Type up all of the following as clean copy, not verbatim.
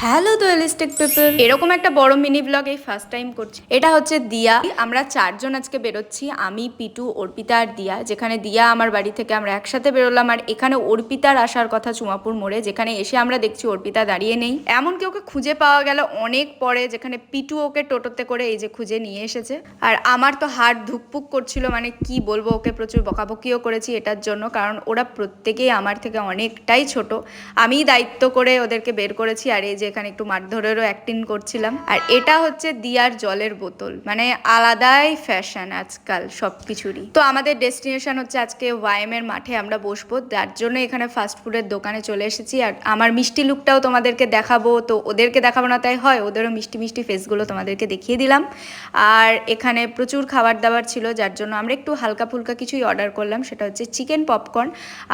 Hello দুয়ালিস্টিক people, এরকম একটা বড় মিনি ব্লগ এই ফার্স্ট টাইম করছি। এটা হচ্ছে দিয়া। আমরা চারজন আজকে বেরোচ্ছি, আমি, পিটু, অর্পিতা আর দিয়া। যেখানে দিয়া আমার বাড়ি থেকে আমরা একসাথে বেরোলাম, আর এখানে অর্পিতার আসার কথা চুমাপুর মোড়ে, যেখানে এসে আমরা দেখছি অর্পিতা দাঁড়িয়ে নেই। এমনকি ওকে খুঁজে পাওয়া গেল অনেক পরে, যেখানে পিটু ওকে টোটোতে করে এই যে খুঁজে নিয়ে এসেছে। আর আমার তো হার্ট ধুকপুক করছিল, মানে কি বলবো, ওকে প্রচুর বকাবকিও করেছি এটার জন্য, কারণ ওরা প্রত্যেকেই আমার থেকে অনেকটাই ছোট। আমিই দায়িত্ব করে ওদেরকে বের করেছি, আর এই যে এখানে একটু মারধরেরও অ্যাক্টিং করছিলাম। আর এটা হচ্ছে দিয়ার জলের বোতল, মানে আলাদাই ফ্যাশন আজকাল সব কিছুরই। তো আমাদের ডেস্টিনেশন হচ্ছে আজকে ওয়াইএম এর মাঠে আমরা বসবো, যার জন্য এখানে ফাস্টফুডের দোকানে চলে এসেছি। আর আমার মিষ্টি লুকটাও তোমাদেরকে দেখাবো, তো ওদেরকে দেখাবো না তাই হয়, ওদেরও মিষ্টি মিষ্টি ফেসগুলো তোমাদেরকে দেখিয়ে দিলাম। আর এখানে প্রচুর খাবার দাবার ছিল, যার জন্য আমরা একটু হালকা ফুলকা কিছুই অর্ডার করলাম, সেটা হচ্ছে চিকেন পপকর্ন।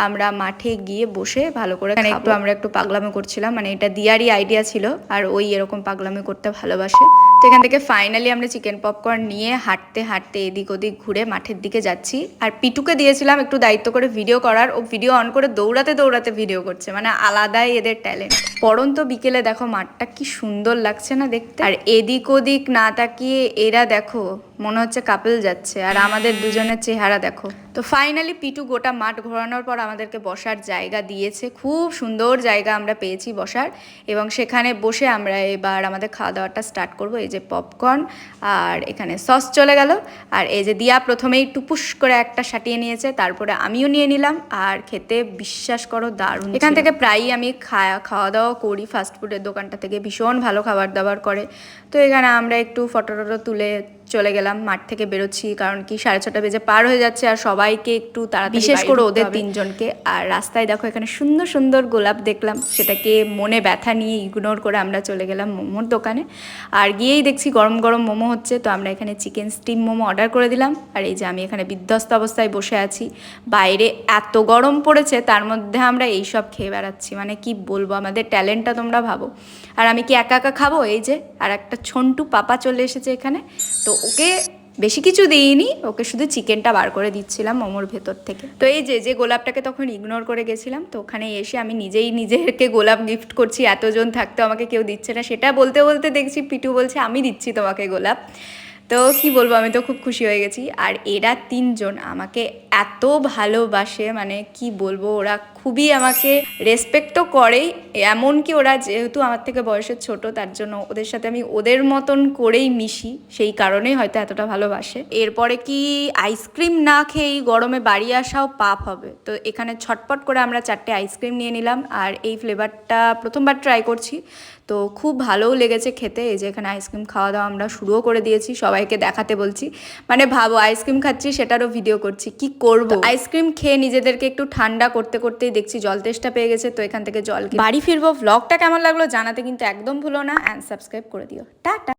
আমরা মাঠে গিয়ে বসে ভালো করে একটু আমরা একটু পাগলামো করছিলাম, মানে এটা দিয়ারই আইডিয়া ছিল, আর ওই এরকম পাগলামি করতে ভালোবাসে। তো এখান থেকে ফাইনালি আমরা চিকেন পপকর্ন নিয়ে হাঁটতে হাঁটতে এদিক ওদিক ঘুরে মাঠের দিকে যাচ্ছি। আর পিটুকে দিয়েছিলাম একটু দায়িত্ব করে ভিডিও করার, ও ভিডিও অন করে দৌড়াতে দৌড়াতে ভিডিও করছে, মানে আলাদাই এদের ট্যালেন্ট। পরন্ত বিকেলে দেখো মাঠটা কি সুন্দর লাগছে না দেখতে। আর এদিক ওদিক না তাকিয়ে এরা দেখো মনে হচ্ছে কাপল যাচ্ছে, আর আমাদের দুজনের চেহারা দেখো। তো ফাইনালি পিটু গোটা মাঠ ঘোরানোর পর আমাদেরকে বসার জায়গা দিয়েছে, খুব সুন্দর জায়গা আমরা পেয়েছি বসার, এবং সেখানে বসে আমরা এবার আমাদের খাওয়া দাওয়াটা স্টার্ট করবো। এই যে পপকর্ন, আর এখানে সস চলে গেল, আর এই যে দিয়া প্রথমেই টুপুস করে একটা সাটিয়ে নিয়েছে, তারপরে আমিও নিয়ে নিলাম, আর খেতে বিশ্বাস করো দারুণ। এখান থেকে প্রায়ই আমি খাওয়া দাওয়া করি, ফাস্টফুডের দোকানটা থেকে ভীষণ ভালো খাবার দাবার করে। তো এখানে আমরা একটু ফটো টটো তুলে চলে গেলাম, মাঠ থেকে বেরোচ্ছি, কারণ কি 6:30 বেজে পার হয়ে যাচ্ছে, আর সবাইকে একটু তাড়াতাড়ি, বিশেষ করে ওদের তিনজনকে। আর রাস্তায় দেখো এখানে সুন্দর সুন্দর গোলাপ দেখলাম, সেটাকে মনে ব্যথা নিয়ে ইগনোর করে আমরা চলে গেলাম মোমোর দোকানে। আর গিয়েই দেখছি গরম গরম মোমো হচ্ছে, তো আমরা এখানে চিকেন স্টিম মোমো অর্ডার করে দিলাম। আর এই যে আমি এখানে বিধ্বস্ত অবস্থায় বসে আছি, বাইরে এত গরম পড়েছে, তার মধ্যে আমরা এইসব খেয়ে বেড়াচ্ছি, মানে কি বলবো, আমাদের ট্যালেন্টটা তোমরা ভাবো। আর আমি কি একা একা খাবো? এই যে আর একটা ছন্টু পাপা চলে এসেছে এখানে, তো ওকে বেশি কিছু দিইনি, ওকে শুধু চিকেনটা বার করে দিচ্ছিলাম মোমোর ভেতর থেকে। তো এই যে গোলাপটাকে তখন ইগনোর করে গেছিলাম, তো ওখানে এসে আমি নিজেই নিজেকে গোলাপ গিফট করছি, এতজন থাকতেও আমাকে কেউ দিচ্ছে না। সেটা বলতে বলতে দেখছি পিটু বলছে আমি দিচ্ছি তোমাকে গোলাপ। তো কি বলবো, আমি তো খুব খুশি হয়ে গেছি। আর এরা তিনজন আমাকে এত ভালোবাসে, মানে কি বলবো, ওরা খুবই আমাকে রেসপেক্টও করেই। এমনকি ওরা যেহেতু আমার থেকে বয়সের ছোট, তার জন্য ওদের সাথে আমি ওদের মতন করেই মিশি, সেই কারণেই হয়তো এতটা ভালোবাসে। এরপরে কি আইসক্রিম না খেয়েই গরমে বাড়ি আসাও পাপ হবে, তো এখানে ছটপট করে আমরা 4টে আইসক্রিম নিয়ে নিলাম। আর এই ফ্লেভারটা প্রথমবার ট্রাই করছি, তো খুব ভালোও লেগেছে খেতে। এই যে এখানে আইসক্রিম খাওয়া দাওয়া আমরা শুরুও করে দিয়েছি, সবাইকে দেখাতে বলছি, মানে ভাবো আইসক্রিম খাচ্ছি সেটারও ভিডিও করছি, কি করব। আইসক্রিম খেয়ে নিজেদেরকে একটু ঠান্ডা করতে করতেই দেখছি জল তেষ্টা পেয়ে গেছে, তো এখান থেকে জল বাড়ি ফিরবো। ভ্লগটা কেমন লাগলো জানাতে কিন্তু একদম ভুলো না, অ্যান্ড সাবস্ক্রাইব করে দিও। টাটা।